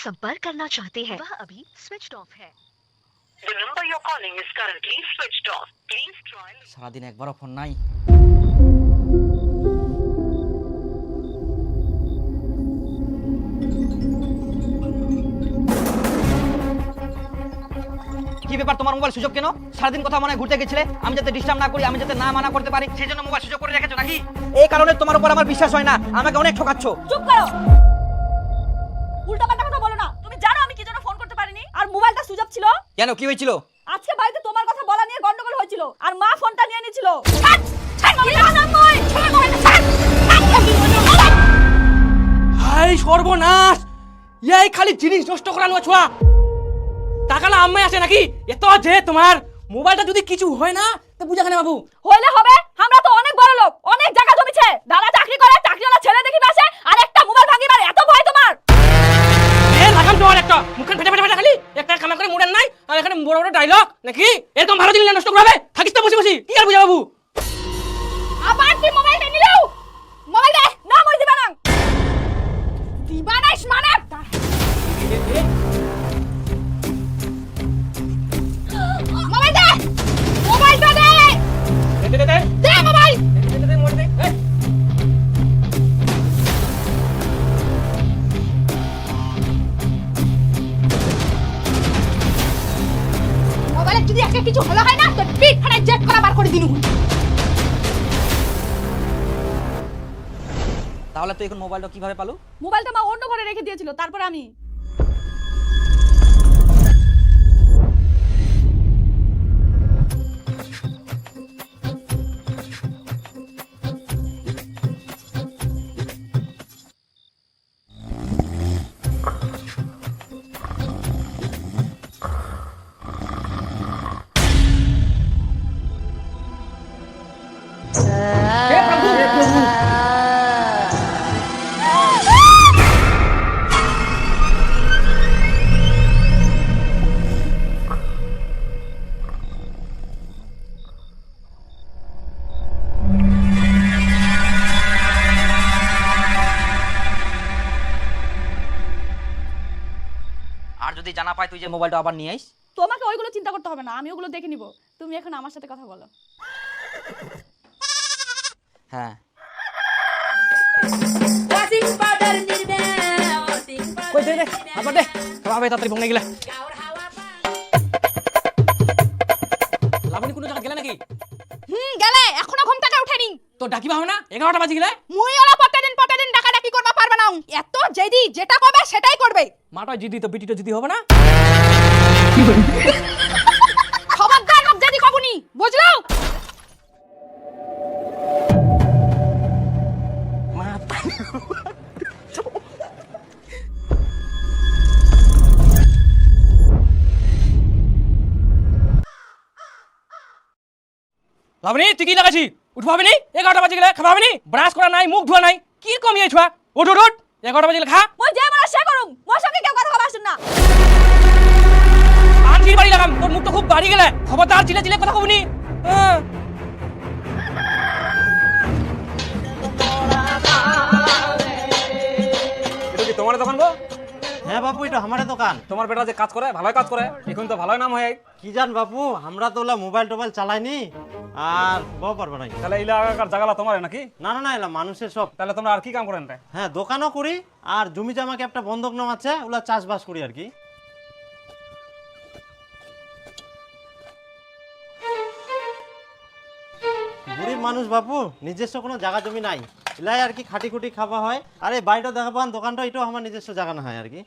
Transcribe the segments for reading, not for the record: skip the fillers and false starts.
संपर्क करना चाहते हैं वह अभी स्विच ऑफ है। The number you're calling is currently switched off. Please try. সারা দিন একবারও ফোন নাই। কি ব্যাপার, তোমার মোবাইল সুযোগ কেন? সারাদিন কথা মনে ঘুরতে গেছিলে, আমি যাতে ডিস্টার্ব না করি, আমি যাতে না মানা করতে পারি, সেই জন্য মোবাইল সুযোগ করে রেখেছো নাকি? এই কারণে তোমার উপর আমার বিশ্বাস হয় না, আমাকে অনেক ঠকাচ্ছো। চুপ করো, উল্টাপাল্টা কথা বলো না। তুমি জানো আমি কি জন্য ফোন করতে পারিনি? আর মোবাইলটা সুইচ অফ ছিল। কেন, কি হয়েছিল? আজকে বাড়িতে তোমার কথা বলা নিয়ে গন্ডগোল হয়েছিল, আর মা ফোনটা নিয়ে নিয়েছিল। হাই সর্বনাশ, এই খালি জিনিস নষ্ট করানো ছোয়া। টাকা না আম্মাই আছে নাকি? এত যে তোমার মোবাইলটা যদি কিছু হয় না তো বুঝা কেন বাবু? হইলে হবে, আমরা তো অনেক বড় লোক, অনেক জায়গা জমিছে, দাদা চাকরি করে, চাকরিওয়ালা ছেলে দেখি আসে, আর একটা মোবাইল ভাঙিবার এত ভয় তোমার? এ লাগাম তোমার একটা মুখে ফেটে ফেটে খালি একটা কামা করে মোড়েন নাই, আর এখানে বড় বড় ডায়লগ নাকি? এরকম ভালো জিনিস নষ্ট করাবে? থাকিস তো বসে বসে, কি আর বুঝা বাবু? আবার তুই মোবাইল নিয়ে নিলেও মোবাইল দে না, মই দিবা না। দিবা না মানে মোবাইল দে, মোবাইলটা দে, দে দে দে দে মোবাইল। দে দে মোড় দে। মোবাইলে যদি একটা কিছু হলো হয় না তো পিট ফাটাই চেক করা বার করে দিনু। তাহলে তো এখন মোবাইলটা কিভাবে পালো? মোবাইলটা মা অন্য ঘরে রেখে দিয়েছিল, তারপর আমি। আর যদি জানা পাই তুই যে মোবাইলটা আবার নিয়ে আইস? তোমাকে ওইগুলো চিন্তা করতে হবে না, আমি ওগুলো দেখে নিব। তুমি এখন আমার সাথে কথা বলো। হ্যাঁ, কই দে দে আবার দে, খাওয়া তাড়াতাড়ি ভঙ্গে গেলে। লাবণী কোনো জায়গা গেলে নাকি? গেলে, এখনো ঘুম থেকে উঠেনি। তো ডাকিবা হবে না? 11টা বাজে গেলে। মুই ওরা প্রতিদিন ডাকা ডাকি করবা পারবে না। এত জেদি, যেটা কবে সেটাই করবে। মাটা জিদি তো বিটিটা জিদি হবে না? খবরদার মুখ জেদি কবুনি, বুঝলো? লাবণী তুই কি লাগাইছি? উঠবা হবে নি? 11টা বাজে গেলে খাবা হবে নি? ব্রাশ করা নাই, মুখ ধোয়া নাই, কি কমিয়ে ছুয়া? উঠ উঠ উঠ, 11টা বাজে গেলে খা। মই যে মারা সে করুম, মোর সঙ্গে কেউ কথা বলছেন না। আনজির বাড়ি লাগাম, তোর মুখ তো খুব বাড়ি গেলে। খবরদার চিলে চিলে কথা কবনি। এটা কি তোমার দোকান গো? হ্যাঁ বাপু, এটা আমার দোকান। তোমার বেটা যে কাজ করে, ভালোই কাজ করে, এখন তো ভালোই নাম হয়। কি জান বাপু, আমরা তো ওলা মোবাইল টোবাইল চালাইনি আর বউ পারবো নাই। তাহলে এই লাগার জায়গা তোমার নাকি? না না না, এলা মানুষের সব। তাহলে তোমরা আর কি কাম করেন? হ্যাঁ, দোকানও করি আর জমি জামাকে একটা বন্ধক নাম আছে, ওলা চাষবাস করি আর কি। গরিব মানুষ বাপু, নিজস্ব কোনো জায়গা জমি নাই, এলাই আর কি খাটি খুটি খাওয়া হয়। আর এই বাড়িটা দেখাবান, দোকানটা এটাও আমার নিজস্ব জায়গা না হয় আর কি।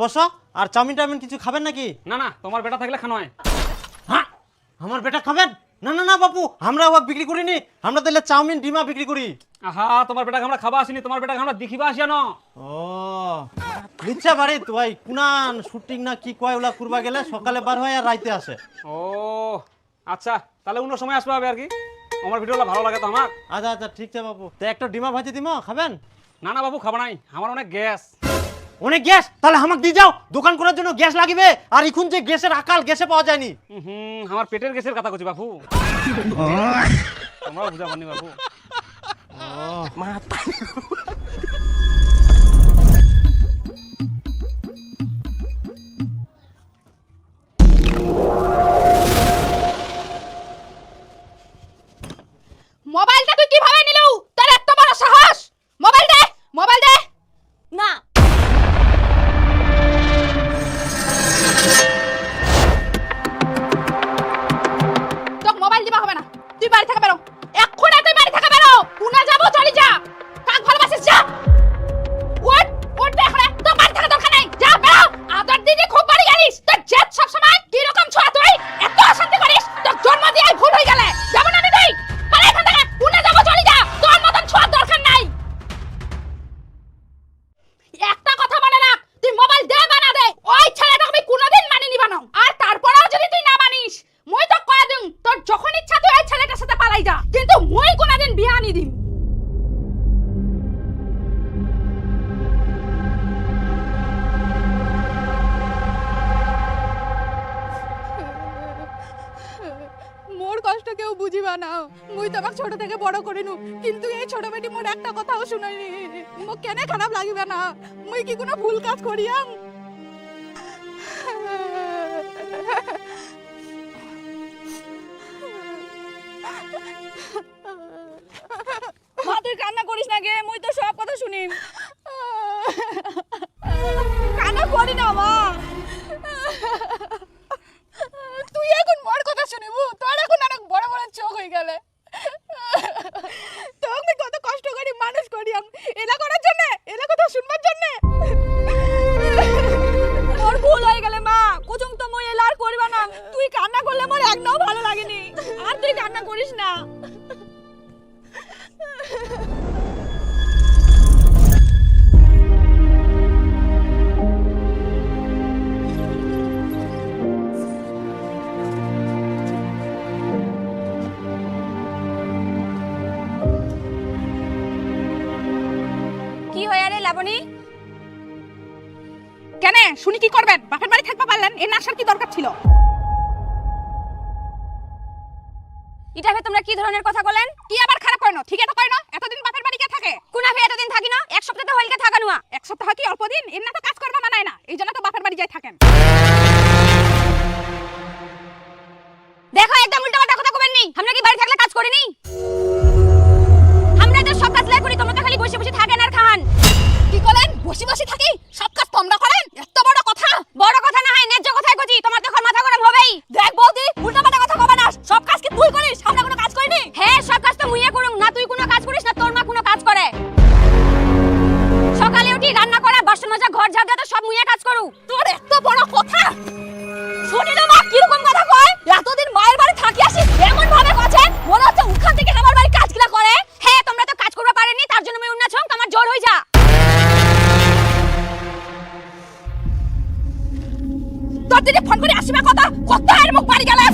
বসো, আর চাউমিন টাউমিন কিছু খাবেন নাকি? না না, তোমার বেটা থাকলে খানো হয়। হ্যাঁ, আমার বেটা খাবেন? না না না বাপু, আমরা ওয়া বিক্রি করিনি, আমরা তাহলে চাউমিন ডিমা বিক্রি করি। আহা, তোমার বেটাকে আমরা খাবা আসিনি, তোমার বেটাকে আমরা দেখিবা আসিয়া ন। ও নিচ্ছা বাড়ি তো ভাই, কুনান শুটিং না কি কয় ওলা করবা গেলে সকালে বার হয় আর রাইতে আসে। ও আচ্ছা, তাহলে অন্য সময় আসবে হবে আর কি। আমার ভিডিওটা ভালো লাগে তো আমার। আচ্ছা আচ্ছা ঠিক আছে বাপু, তো একটা ডিমা ভাজি দিমো, খাবেন? না না বাবু, খাবা নাই, আমার অনেক গ্যাস। অনেক গ্যাস? তাহলে আমাকে দিয়ে যাও, দোকান করার জন্য গ্যাস লাগবে। আর এখন যে গ্যাসের আকাল, গ্যাসে পাওয়া যায়নি। আমার পেটের গ্যাসের কথা কইছি বাবু, তোমরা বুঝা পারনি বাবু। বুঝিবা না, মুই তোমাক ছোট থেকে বড় করিনু, কিন্তু এই ছোট বেটি মোর একটা কথাও শুনাইনি। মোক কেনে খারাপ লাগিবে না? মুই কি কোনো ভুল কাজ করিয়াম? মা তুই কান্না করিস না গে, মুই তো সব কথা শুনিম। কান্না করি না মা, তুই এখন মোর কথা শুনিব? তোর এখন অনেক বড় বড় চোখ হয়ে গেলে। তো আমি কত কষ্ট করি মানুষ করিয়াম এলা করার জন্য, এলা কথা শুনবার জন্য। মোর ভুল হয়ে গেলে মা, কুচুম তো মই এলা আর করিবা না। তুই কান্না করলে মোর একদম ভালো লাগেনি, আর তুই কান্না করিস না। কি হয় আরে লাবণী? কেন শুনি কি করবেন? বাপের বাড়ি থাকবা পারলেন, এর আসার কি দরকার ছিল? এটা ভে তোমরা কি ধরনের কথা বলেন? কি আবার খারাপ কইনো? ঠিক আছে কইনো, এতদিন বাপের বাড়ি কে থাকে? কোনা ভে এতদিন থাকি না, এক সপ্তাহ তো হইলকে থাকা নুয়া। এক সপ্তাহ কি অল্প দিন? এর না তো কাজ করবা মানায় না, এইজন্য তো বাপের বাড়ি যাই থাকেন। দেখো একদম উল্টাপাল্টা কথা কইবেন নি। আমরা কি বাড়ি থাকলে কাজ করি নি? আমরা তো সব কাজ লাই করি, তোমরা তো খালি বসে বসে থাকেন আর খান। কি করেন? বসে বসে থাকি? সব কাজ তোমরা করেন? এত বড় কথা? বড় কথা না হয় ন্যায্য কথাই কইছি, তোমার তো এখন মাথা গরম হবেই। দেখ বৌদি, উল্টাপাল্টা কথা কইবা না। সব কাজ কি তুই করিস? আমরা কোনো কাজ করিনি? হ্যাঁ সব কাজ তো মুইয়া করুম না, তুই কোনো কাজ করিস না, তোর মা কোনো কাজ করে। সকালে উঠি রান্না করা, বাসন মাজা, ঘর ঝাড় দেওয়া, সব মুইয়া কাজ করু। তোর এত বড় কথা? শুনি না মা কিরকম কথা কয়? এতদিন মায়ের বাড়ি থাকি আসি এমন ভাবে কথা, মনে হচ্ছে উখান থেকে আমার বাড়ি কাজগুলা করে। হ্যাঁ তোমরা তো কাজ করবা পারেনি, তার জন্য আমি উন্না ছং আমার জোর হই যা। তোর দিদি ফোন করে আসিবা কথা কত এর মুখ বাড়ি গেলে।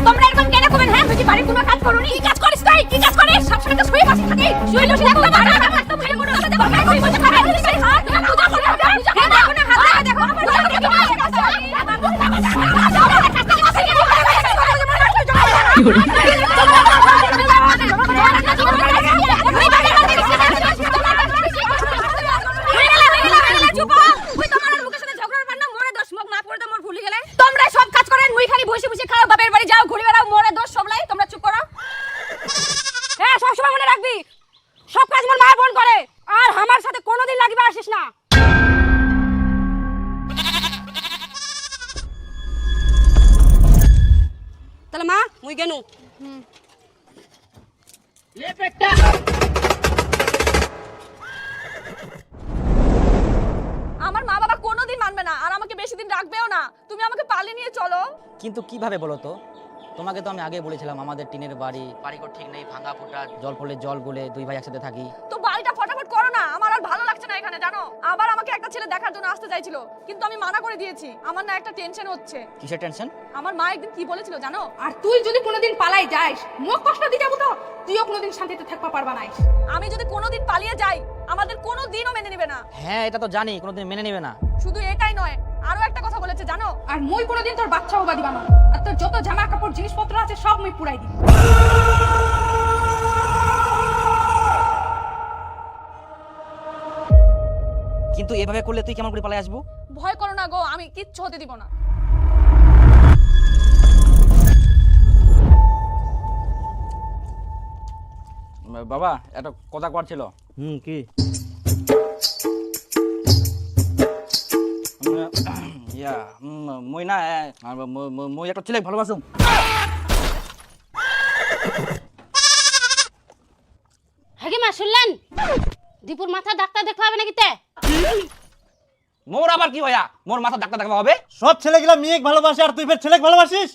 তোমরা এরকম কেন করবেন? হ্যাঁ তুই বাড়ি কোনো কাজ করোনি? কি কাজ করিস তুই? কি কাজ করিস? সব সময় তো শুয়ে বসে থাকি। শুয়ে বসে থাকো না, আমার তো ভাই মনে কথা বাবা কই বসে খাবে। তুই হাত না পূজা করে না, হ্যাঁ দেখো না হাত দেখো আমার তোমরা সব কাজ করেন, মুই খালি বসে বসে খাও, বাপের বাড়ি যাও, ঘুরে বেড়াও, মোরে দোষ সবলাই। তোমরা চুপ করো। হ্যাঁ সবসময় মনে রাখবি সব কাজ মোর মা বোন করে, আর আমার সাথে কোনোদিন লাগবে আসিস না। তাহলে মা মুই গেনু। আমার মা বাবা কোনোদিন মানবে না, আর আমাকে বেশি দিন রাখবেও না। তুমি আমাকে পালিয়ে নিয়ে চলো। কিন্তু কিভাবে বলো তো? তোমাকে তো আমি আগে বলেছিলাম আমাদের টিনের বাড়ি, বাড়িঘর ঠিক নেই, ভাঙা ফোটা, জল পড়লে জল গলে, দুই ভাই একসাথে থাকি। তো বাড়িটা ফটাফট করো না, আমার আর ভালো লাগছে না এখানে জানো। আবার আমাকে একটা ছেলে দেখার জন্য আসতে চাইছিল, কিন্তু আমি মানা করে দিয়েছি। আমার না একটা টেনশন হচ্ছে। কিসের টেনশন? আমার মা একদিন কি বলেছিল জানো? আর তুই যদি কোনোদিন পালাই যাস, মোক কষ্ট দিয়ে যাবো তো, তুইও কোনোদিন শান্তিতে থাকতে পারবা না। আমি যদি কোনোদিন পালিয়ে যাই, আমাদের কোনোদিনও মেনে নেবে না। হ্যাঁ এটা তো জানি, কোনোদিন মেনে নেবে না। শুধু এটাই নয়, আরো একটা কথা বলেছে জানো? আর মই কোনোদিন তোর বাচ্চা হবা দিবা না, আর তোর যত জামা কাপড় জিনিসপত্র আছে সব মই পুরাই দিব। কিন্তু এভাবে করলে তুই কেমন করে পালাই আসবো? ভয় করো না গো, আমি কিচ্ছু হতে দিব না। বাবা একটা কথা কর ছিল। কি? মই না মই একটা ছেলে ভালোবাসুম। হ্যাঁ মা শুনলেন? দীপুর মাথা ডাক্তার দেখতে হবে নাকি? মোর আবার কি ভাইয়া? মোর মাথা ডাক্তার দেখাবো হবে? সব ছেলেগুলা মেয়ে ভালোবাসে, আর তুই ফের ছেলে ভালোবাসিস?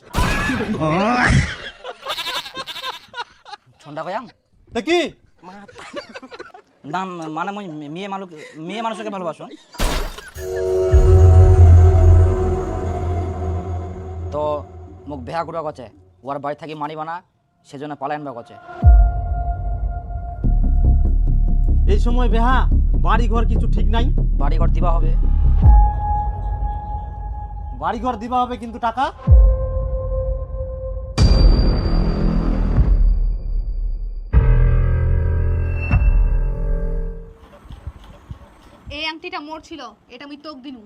ঠান্ডা কয়াম তা কি না, মানে মই মেয়ে মানুষকে ভালোবাসো তো মোক বেহা করবা গছে, ওর বাড়ি থাকি মানিবা না, সেজন্য পালাই আনবা গছে। এই সময় বেহা? বাড়ি ঘর কিছু ঠিক নাই? বাড়ি ঘর দিবা হবে, বাড়িঘর দিবা হবে কিন্তু টাকা এই আংটিটা মোর ছিল, এটা আমি তোক দিনু।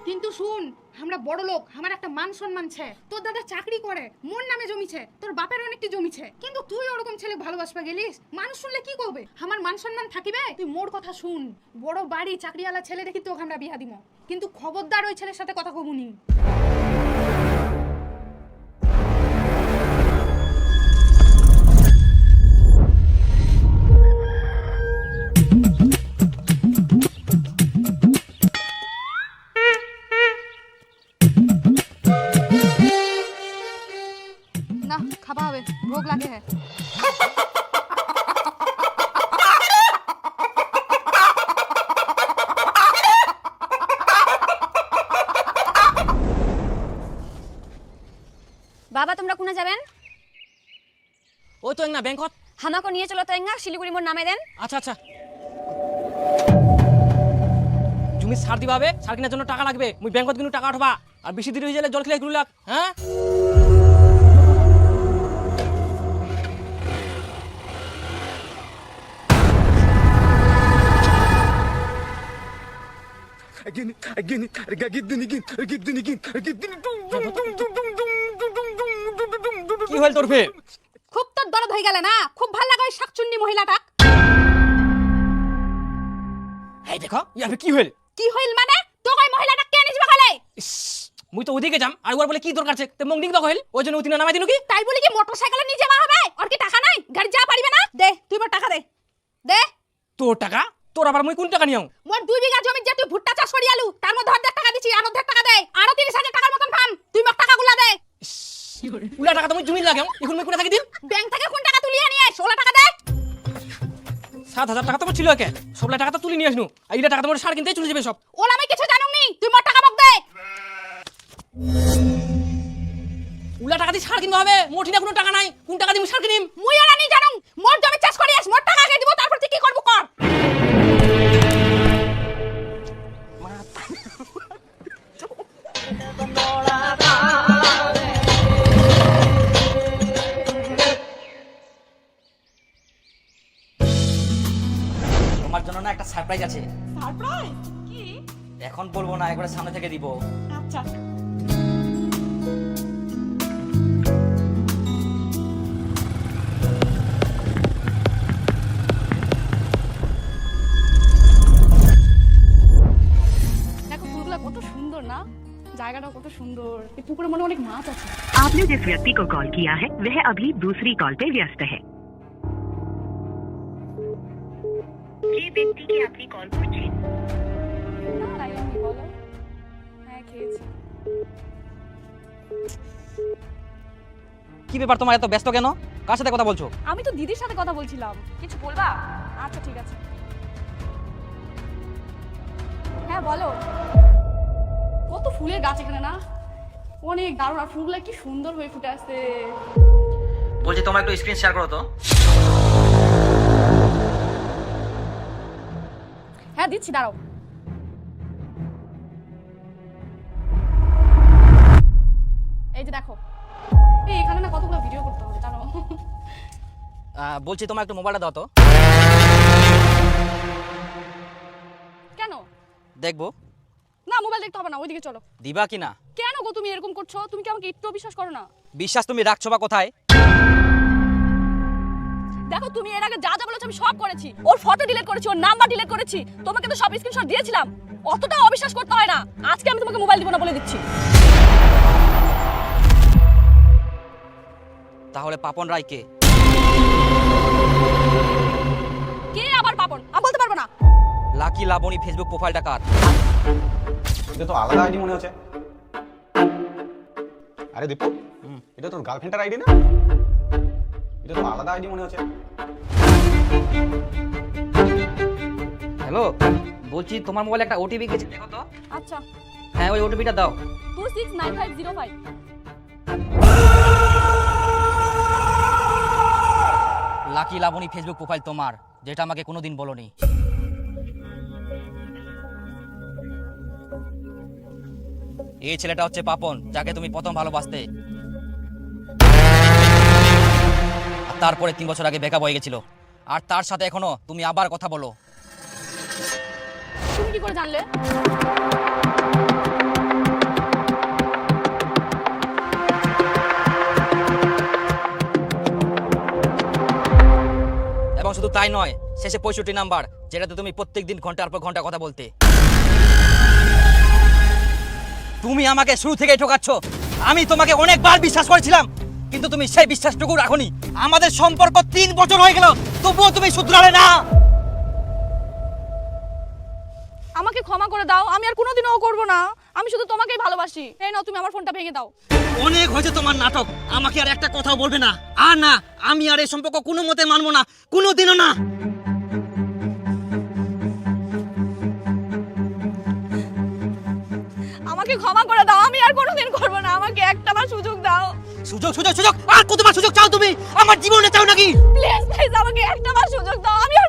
কিন্তু শুন, আমরা বড় লোক, আমার একটা মান সম্মান ছে। তোর দাদা চাকরি করে, মোর নামে জমিছে, তোর বাপের অনেকটি জমিছে, কিন্তু তুই ওরকম ছেলে ভালোবাসবা গেলিস, মানুষ শুনলে কি করবে? আমার মান সম্মান থাকিবে? তুই মোর কথা শুন, বড় বাড়ি চাকরিওয়ালা ছেলে দেখি তোকে আমরা বিয়া দিব, কিন্তু খবরদার ওই ছেলের সাথে কথা কবুনি। না, খাবা হবে, ভোগ লাগে হ্যাঁ। বাবা তোমরা কোনে যাবেন? ওই তো না ব্যাংকত। হামাকে নিয়ে চলো তো এঙ্গা, শিলিগুড়ি মোর নামে দেন। আচ্ছা আচ্ছা, জমি সার দিবা হবে, সার কেনার জন্য টাকা লাগবে, মুই ব্যাংকত কিন্তু টাকা উঠবা, আর বেশি দেরি হয়ে গেলে জল খেলে 2 লাখ। হ্যাঁ কি হল তোর ফের? খুব তোর দরদ হয়ে গেলে না, খুব ভালো লাগে ওই শাকচুন্নি মহিলাটা। এই দেখো ইয়ার কি হল? কি হইল মানে? তোকে ওই মহিলাটা কে নিজবা গেলে? মুই তো ওদিকে যাম, আর ওর বলে কি দরকার আছে তে মং দিক দা কইল, ওই জন্য উতিনা নামাই দিনু কি? তাই বলি কি মোটরসাইকেলে নিয়ে যাওয়া হবে? আর কি টাকা নাই? গাড়ি যা পারিবে না? দে, তুই মোর টাকা দে। দে। তোর টাকা? তোর আবার মুই কোন টাকা নিও? মোর 2 বিঘা জমি যে তুই ভুট্টা চাষ করি আলু, তার মধ্যে অর্ধেক টাকা দিছি, আর অর্ধেক টাকা দে। আরো 30,000 টাকার মতন পাম। তুই মোর টাকাগুলা দে। উলা টাকা তো মুই জমি লাগাম, এখন মুই কোন থাকি দিন? ব্যাংক থেকে কোন টাকা তুলিয়ে নিয়ে 16 টাকা দে। 7,000 টাকা তো মোর ছিল একে, 16 টাকা তো তুলি নিয়ে আসনু, আর ইলা টাকা তো মোর সার কিনতেই চলে যাবে সব। ওলা আমি কিছু জানুম নি, তুই মোর টাকা বক দে। উলা টাকা দিয়ে সার কিনতে হবে, মোর ঠিনা কোনো টাকা নাই, কোন টাকা দিয়ে মুই সার কিনিম? মুই ওলা নি জানুম, মোর জমি চাষ করি আস, মোর টাকা আগে দিব, তারপর তুই কি করব কর। তোমার জন্য না একটা সারপ্রাইজ আছে। সারপ্রাইজ? কি? এখন বলবো না, একবার সামনে থেকে দিব। আচ্ছা। দেখো ফুলগুলো কত সুন্দর না, জায়গাটা কত সুন্দর, এই পুকুরের মনে অনেক মাছ আছে। आपने जिस व्यक्ति को कॉल किया है वह अभी दूसरी कॉल पे व्यस्त है। ये व्यक्ति की अपनी कॉल করছেন। না রাইনি বলো। হ্যাঁ খেয়েছি। কি ব্যাপার তোমার, এত ব্যস্ত কেন? কার সাথে কথা বলছো? আমি তো দিদির সাথে কথা বলছিলাম। কিছু বলবা? আচ্ছা ঠিক আছে। হ্যাঁ বলো। কত ফুলের গাছ এখানে না, অনেক দারুণ, আর ফুলগুলো কি সুন্দর হয়ে ফুটে আসছে। বলছি তোমার একটু স্ক্রিন শেয়ার করো তো। হ্যাঁ দিচ্ছি, দাঁড়াও। এই যে দেখো, এই এখানে না কতগুলো ভিডিও করতে হবে জানো। বলছি তোমার একটু মোবাইলটা দাও তো। কেন? দেখবো। না মোবাইল দেখতে হবে না, ওইদিকে চলো। দিবা কি না? কেন গো তুমি এরকম করছো? তুমি কি আমাকে একটু বিশ্বাস করো না? বিশ্বাস তুমি রাখছো বা কোথায়? দেখো তুমি এর আগে যা যা বলেছো আমি সব করেছি, ওর ফটো ডিলিট করেছি, ওর নাম্বার ডিলিট করেছি, তোমাকে তো সব স্ক্রিনশট দিয়েছিলাম, অতটা অবিশ্বাস করতে হয় না। আজকে আমি তোমাকে মোবাইল দিব না বলে দিচ্ছি। তাহলে পাপন রায় কে? কে আবার পাপন? আমি বলতে পারবো না। লাকি লাবণী ফেসবুক প্রোফাইলটা কার? এটা তো আলাদা আইডি মনে হচ্ছে। আরে দীপু, এটা তোর গার্লফ্রেন্ডের আইডি না? এটা তো আলাদা আইডি মনে হচ্ছে। হ্যালো, বলছি তোমার মোবাইলে একটা ওটিপি গেছে, দেখো তো। আচ্ছা। হ্যাঁ ওই ওটিপিটা দাও। 269505। লাকি লাবণী ফেসবুক প্রোফাইল তোমার, যেটা আমাকে কোনোদিন বলোনি। এই ছেলেটা হচ্ছে পাপন, যাকে তুমি প্রথম ভালোবাসতে। আর তারপরে 3 বছর আগে ব্রেকআপ হয়ে গেছিল, আর তার সাথে এখনো তুমি আবার কথা বলো। তুমি কি করে জানলে? এবং শুধু তাই নয়, শেষে 65 নাম্বার, যেটাতে তুমি প্রত্যেকদিন ঘন্টার পর ঘন্টা কথা বলতে। তুমি আমাকে শুরু থেকেই ঠকাচ্ছ। আমি তোমাকে অনেকবার বিশ্বাস করেছিলাম, কিন্তু তুমি সেই বিশ্বাসটুকু রাখোনি। আমাদের সম্পর্ক 3 বছর হয়ে গেল, তবুও তুমি শুধরালে না। আমাকে ক্ষমা করে দাও, আমি আর কোনোদিনও ও করব না। আমি শুধু তোমাকেই ভালোবাসি। এই নাও, তুমি আমার ফোনটা ভেঙে দাও। অনেক হয়েছে তোমার নাটক, আমাকে আর একটা কথাও বলবে না। আর না, আমি আর এই সম্পর্ক কোনো মতে মানবো না, কোনোদিনও না। আমাকে ক্ষমা করে দাও, আমি আর কোনোদিন করব না। আমাকে একটাবার সুযোগ দাও। সুযোগ সুযোগ সুযোগ, আর কতবার সুযোগ চাও তুমি? আমার জীবনে চাও নাকি? প্লিজ প্লিজ আমাকে একটাবার সুযোগ দাও, আমি আর